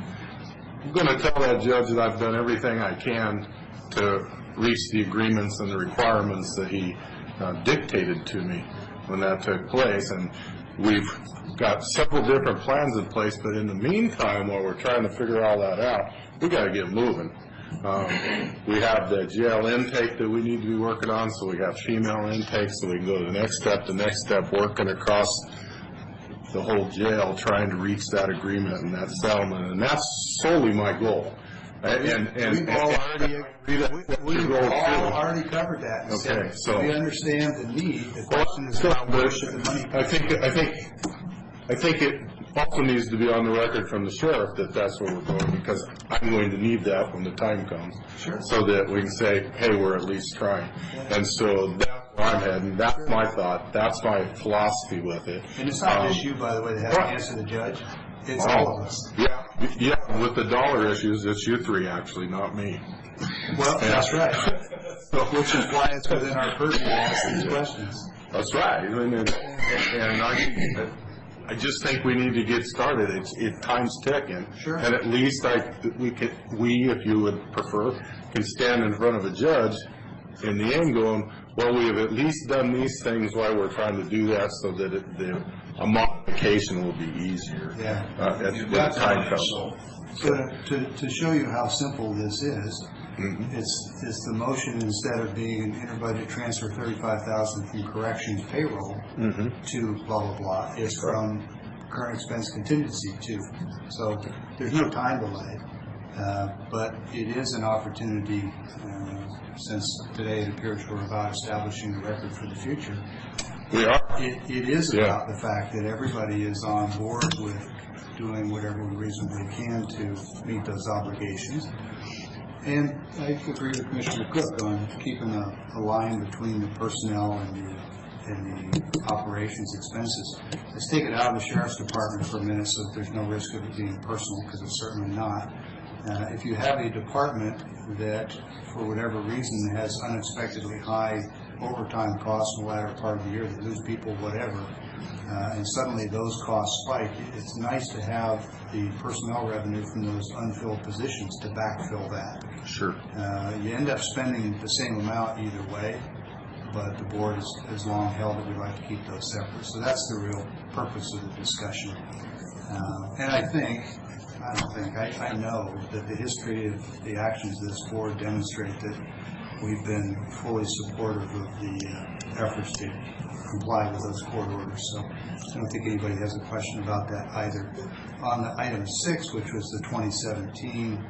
I'm going to tell that judge that I've done everything I can to reach the agreements and the requirements that he dictated to me when that took place. And we've got several different plans in place, but in the meantime, while we're trying to figure all that out, we got to get moving. We have the jail intake that we need to be working on, so we have female intake, so we can go to the next step, working across the whole jail, trying to reach that agreement and that settlement, and that's solely my goal. We've all already covered that. And Okay, said, so- we understand the need. The question is how where should the money come I think it also needs to be on the record from the sheriff that that's where we're going, because I'm going to need that when the time comes. Sure. So that we can say, hey, we're at least trying. And so that's where I'm heading. That's my thought. That's my philosophy with it. And it's not just you, by the way, that has to answer the judge. It's all of us. Yeah, with the dollar issues, it's you three actually, not me. Well, that's right. Which is why it's within our purview to ask these questions. That's right. And I just think we need to get started. Time's ticking. Sure. And at least we, if you would prefer, can stand in front of a judge in the end going, Well, we have at least done these things while we're trying to do that so that a modification will be easier. Yeah. At You've the got time time, comes. so. So to show you how simple this is, it's the motion, instead of being an inter-budget transfer 35,000 from corrections payroll to blah, blah, blah, it's from current expense contingency too. So there's no time delay, but it is an opportunity, since today it appears we're about establishing the record for the future. We are. It is about the fact that everybody is on board with doing whatever we reasonably can to meet those obligations. And I agree with Commissioner Cook on keeping a line between the personnel and the operations expenses. Let's take it out of the Sheriff's Department for a minute so that there's no risk of it being personal, because it's certainly not. If you have a department that, for whatever reason, has unexpectedly high overtime costs in the latter part of the year, they lose people, whatever, and suddenly those costs spike, it's nice to have the personnel revenue from those unfilled positions to backfill that. Sure. You end up spending the same amount either way, but the board has long held that we'd like to keep those separate. So that's the real purpose of the discussion. And I know that the history of the actions of this board demonstrate that we've been fully supportive of the efforts to comply with those court orders. So I don't think anybody has a question about that either. On the item 6, which was the 2017,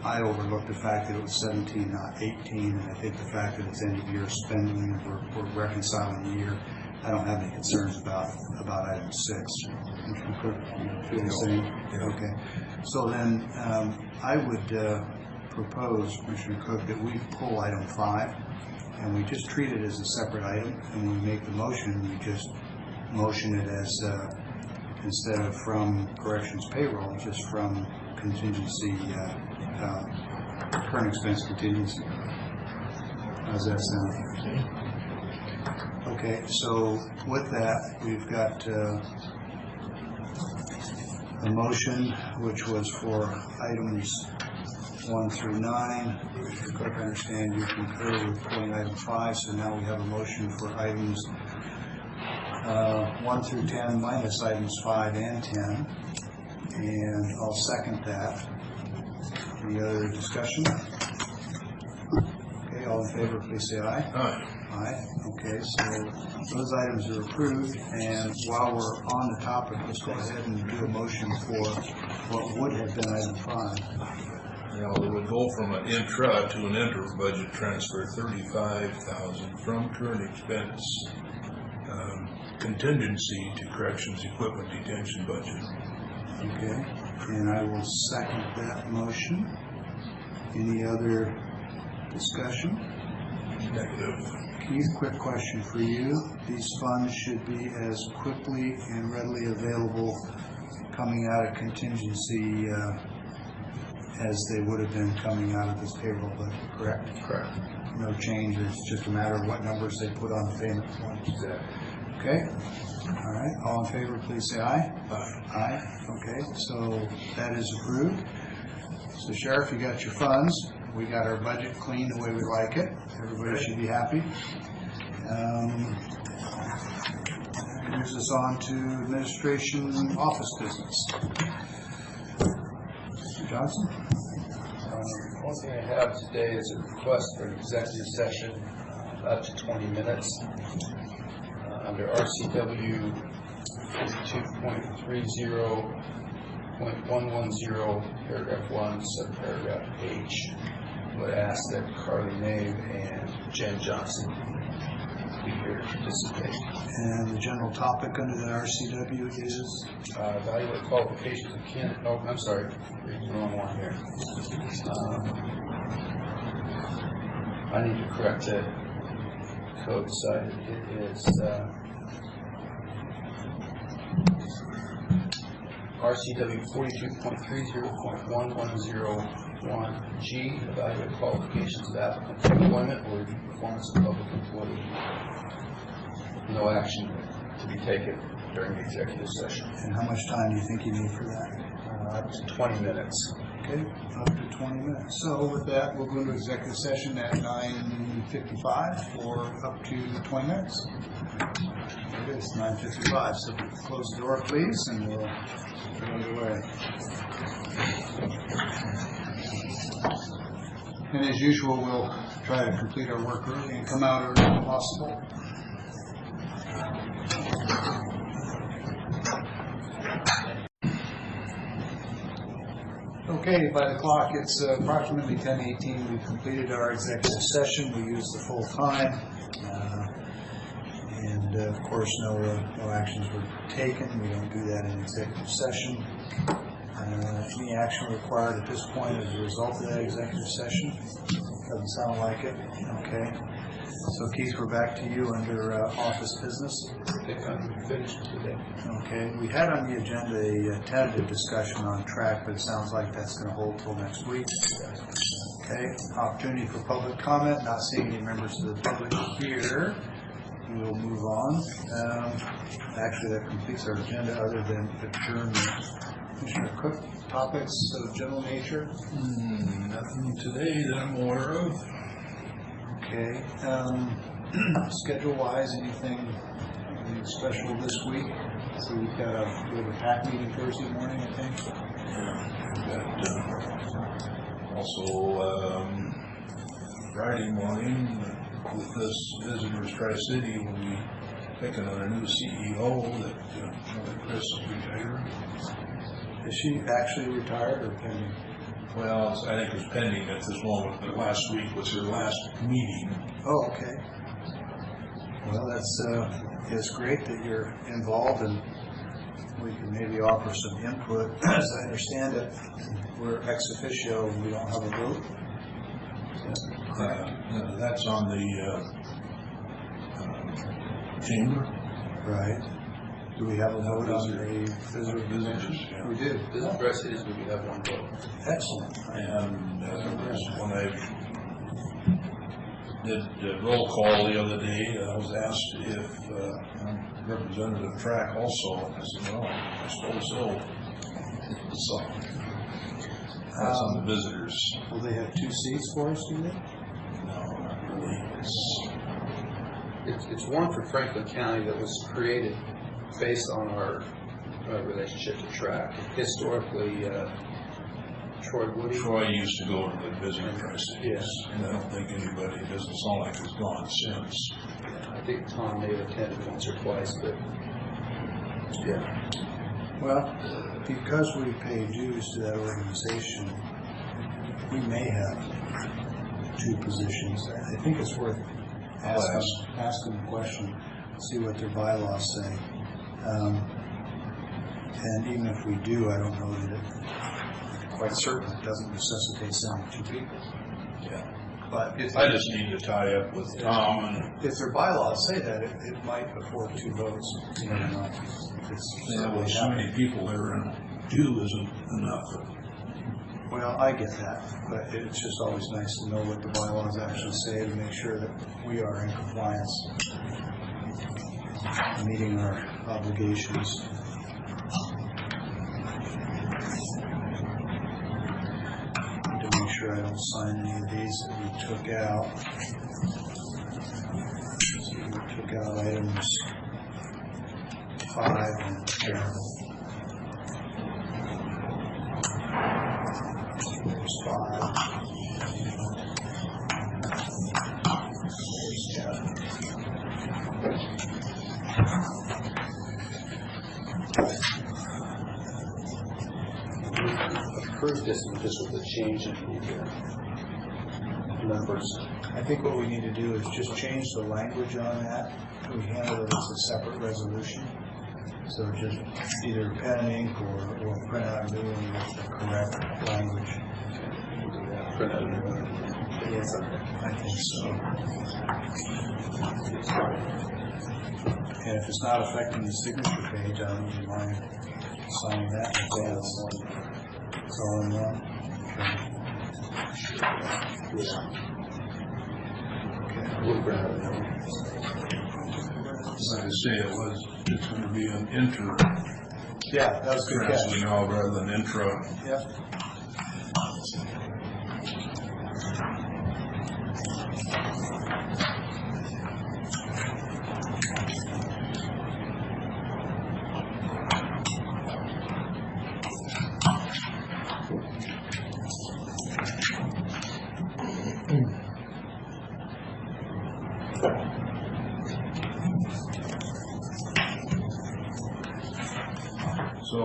I overlooked the fact that it was 17, not 18, and I think the fact that it's end of year spending and we're reconciling the year, I don't have any concerns about item 6. Commissioner Cook, you feel the same? Okay. So then I would propose, Commissioner Cook, that we pull item 5 and we just treat it as a separate item, and when we make the motion, we just motion it as instead of from corrections payroll, just from contingency, current expense contingency. How does that sound? Okay, so with that, we've got a motion which was for items 1 through 9. Mr. Cook, I understand you concur with pulling item 5, so now we have a motion for items 1 through 10 minus items 5 and 10. And I'll second that. Any other discussion? Okay, all in favor, please say aye. Aye. Aye. Okay, so those items are approved, and while we're on the topic, let's go ahead and do a motion for what would have been item 5. Now, it would go from an intra to an inter-budget transfer, 35,000 from current expense contingency to corrections equipment detention budget. Okay, and I will second that motion. Any other discussion? Negative. Keith, quick question for you. These funds should be as quickly and readily available coming out of contingency as they would have been coming out of this payroll budget, correct? Correct. No change, it's just a matter of what numbers they put on the payment forms. Okay? All right, all in favor, please say aye. Aye. Aye, okay, so that is approved. So Sheriff, you got your funds. We got our budget clean the way we like it. Everybody should be happy. That moves us on to administration office business. Mr. Johnson? The only thing I have today is a request for an executive session, up to 20 minutes, under RCW 42.30.110, paragraph 1, subparagraph H. I would ask that Carly Nave and Jen Johnson be here to participate. And the general topic under the RCW is? Evaluate qualifications of candidate. Oh, I'm sorry, reading the wrong one here. I need to correct it. Code cited. It is RCW 42.30.1101G. Evaluate qualifications of applicant for employment or performance of public employee. No action to be taken during the executive session. And how much time do you think you need for that? Up to 20 minutes. Okay, up to 20 minutes. So with that, we'll go into executive session at 9:55 for up to 20 minutes. There it is, 9:55. So close the door, please, and we'll get underway. And as usual, we'll try to complete our work early and come out early if possible. Okay, by the clock, it's approximately 10:18. We've completed our executive session. We used the full time. And of course, no actions were taken. We don't do that in executive session. Any action required at this point as a result of that executive session? Doesn't sound like it. Okay. So Keith, we're back to you under office business. I think I'm finished today. Okay. We had on the agenda a tentative discussion on track, but it sounds like that's going to hold till next week. Okay. Opportunity for public comment. Not seeing any members of the public here. We'll move on. Actually, that completes our agenda other than adjournment. Commissioner Cook, topics of general nature? Nothing today that I'm aware of. Okay. Schedule-wise, anything special this week? So we have a PAC meeting Thursday morning, I think. Also, Friday morning with this Visitors Tri-City, we'll be picking on a new CEO that Chris is retired. Is she actually retired or pending? Well, I think it's pending at this moment, but last week was her last meeting. Oh, okay. Well, it's great that you're involved, and we can maybe offer some input. As I understand it, we're ex officio and we don't have a vote. That's on the chamber. Right. Do we have a vote on the visitor visitors? Yeah. We did. Business Tri-Cities, we have one vote. Excellent. And when I did roll call the other day, I was asked if Representative Track also. I said, no, I suppose so. So that's on the visitors. Will they have 2 seats for us, do they? No, not really. It's one for Franklin County that was created based on our relationship to Track. Historically, Troy used to go to the visitor Tri-Cities. Yes. And I don't think anybody, it doesn't sound like it's gone since. I think Tom may have attended once or twice, but yeah. Well, because we pay dues to that organization, we may have 2 positions. I think it's worth asking the question, see what their bylaws say. And even if we do, I don't know that I'm quite certain it doesn't necessitate sending 2 people. Yeah. But if I just need to tie up with Tom and. If their bylaws say that, it might afford 2 votes. You never know. With so many people there, and 2 isn't enough. Well, I get that, but it's just always nice to know what the bylaws actually say to make sure that we are in compliance, meeting our obligations. Need to make sure I don't sign any of these that we took out. So we took out items 5 and 10. There's 5. Approved this just with the change in the numbers. I think what we need to do is just change the language on that. We handle it as a separate resolution. So just either pen and ink or print out a new one with the correct language. Print out a new one. Yes, I think so. And if it's not affecting the signature page, I don't even mind signing that in advance. It's all in one. We'll print out a new one. Like I say, it's going to be an inter. Yeah, that was a good catch. Now rather than intra. Yep.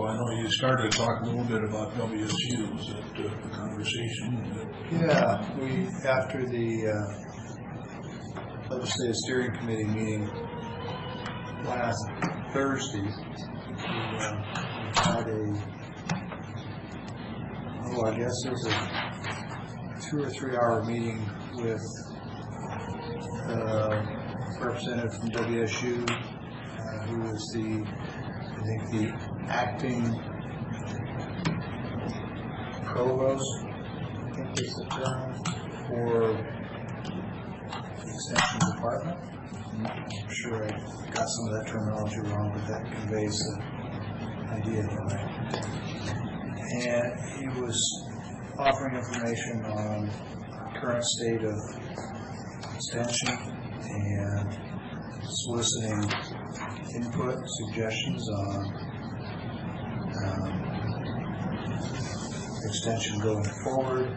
So I know you started to talk a little bit about WSUs at the conversation. Yeah, we, after the Legislative Steering Committee meeting last Thursday, we had I guess it was a 2 or 3 hour meeting with a representative from WSU, who is I think the acting provost, I think is the term, for the extension department. I'm sure I got some of that terminology wrong, but that conveys the idea anyway. And he was offering information on the current state of extension and soliciting input, suggestions on extension going forward.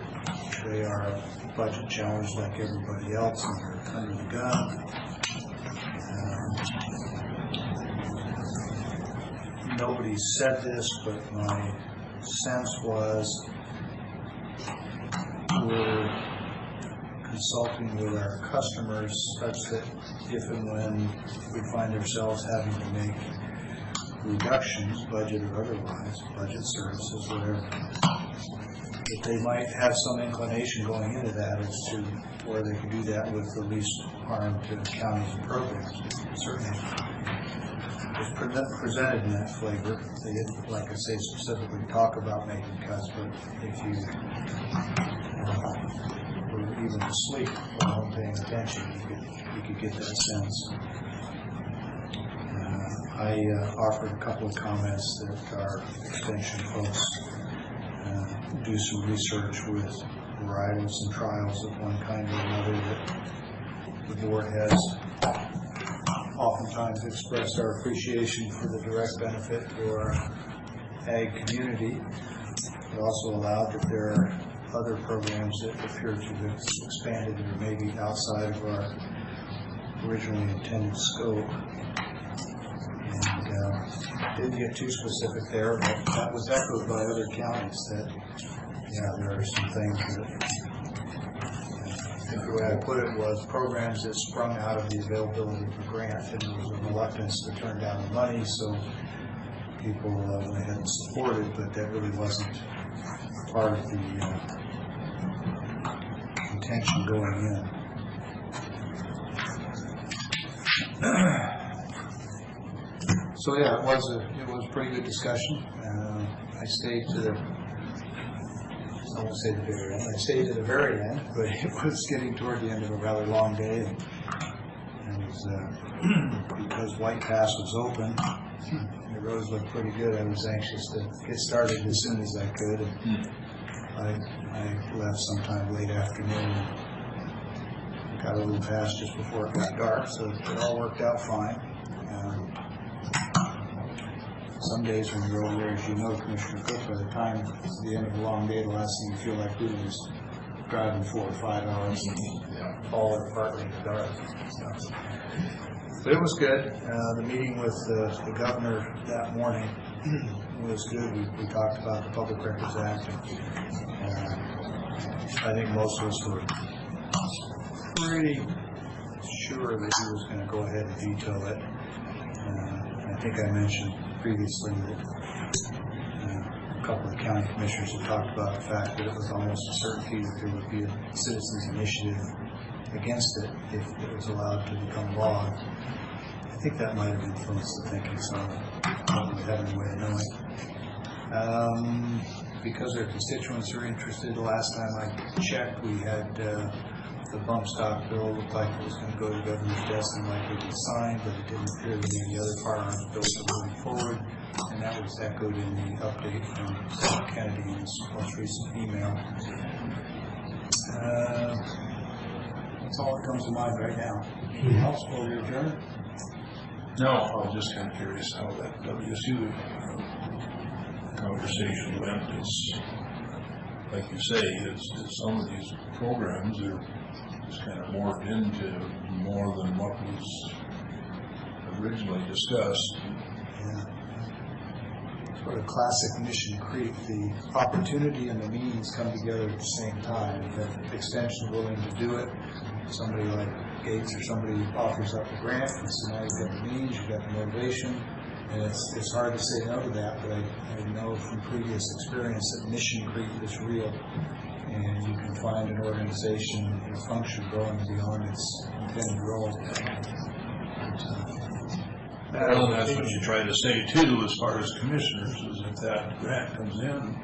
They are budget challenged like everybody else, and they're under the gun. Nobody said this, but my sense was we're consulting with our customers such that if and when we find ourselves having to make reductions, budget or otherwise, budget services, whatever, that they might have some inclination going into that as to where they can do that with the least harm to counties and programs. Certainly it was presented in that flavor. They didn't, like I say, specifically talk about making cuts, but if you were even asleep or not paying attention, you could get that sense. I offered a couple of comments that our extension folks do some research with varietals and trials of one kind or another that the board has oftentimes expressed our appreciation for the direct benefit to our ag community, but also allowed that there are other programs that appear to have expanded or maybe outside of our originally intended scope. And didn't get too specific there, but that was echoed by other counties that, yeah, there are some things that, I think the way I put it was programs that sprung out of the availability of the grant, and there was a reluctance to turn down the money, so people went ahead and supported, but that really wasn't part of the intention going in. So yeah, it was a pretty good discussion. I stayed to I won't say the very end. I stayed to the very end, but it was getting toward the end of a rather long day, and it was because White Pass was open. The roads looked pretty good. I was anxious to get started as soon as I could, and I left sometime late afternoon. Got a little fast just before it got dark, so it all worked out fine. Some days when you're over there, as you know, Commissioner Cook, by the time it's the end of a long day, the last thing you feel like doing is driving 4 or 5 hours and all or partly in the dark. So, but it was good. The meeting with the governor that morning was good. We talked about the Public Records Act. I think most of us were pretty sure that he was going to go ahead and veto it. I think I mentioned previously that a couple of county commissioners had talked about the fact that it was almost a certainty that there would be a citizens initiative against it if it was allowed to become law. I think that might have influenced the thinking some. I don't have any way of knowing. Because our constituents are interested, the last time I checked, we had the bump stock bill looked like it was going to go to the governor's desk and likely be signed, but it didn't appear to be any other firearms bills were moving forward, and that was echoed in the update from Senator Kennedy in his most recent email. That's all that comes to mind right now. Anything else before we adjourn? No, I was just kind of curious how that WSU conversation went. It's, like you say, it's some of these programs are just kind of morphed into more than what was originally discussed. sort of classic Mission Creek. The opportunity and the means come together at the same time. You have extension willing to do it. Somebody like Gates or somebody offers up a grant, and so now you've got the means, you've got the motivation, and it's hard to say no to that, but I know from previous experience that Mission Creek is real, and you can find an organization and a function going beyond its intended role. Well, that's what you try to say too, as far as commissioners, is if that grant comes in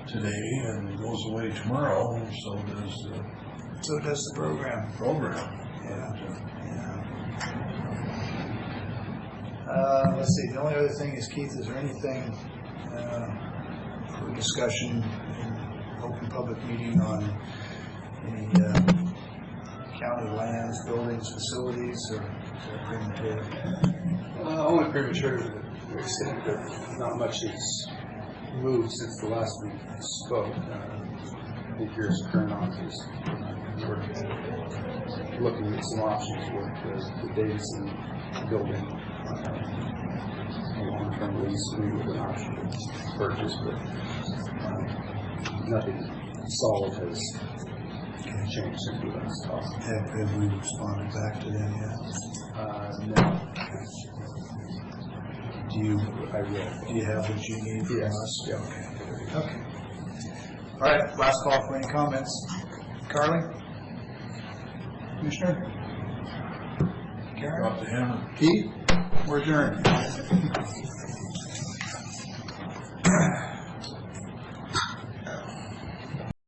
today and goes away tomorrow, so does the program. Yeah. Let's see, the only other thing is, Keith, is there anything for discussion in open public meeting on any county lands, buildings, facilities, or is that premature? Only premature to the extent that not much has moved since the last we spoke. I think yours current office. We're looking at some options with the Davidson building, a long-term lease, maybe with an option to purchase, but nothing solid has changed since we last talked. Have we responded back to them yet? No. Do you I will. Do you have what you need from us? Yeah. Okay. All right, last call for any comments. Carly? Commissioner? Karen? drop the hammer. Keith? We're adjourned.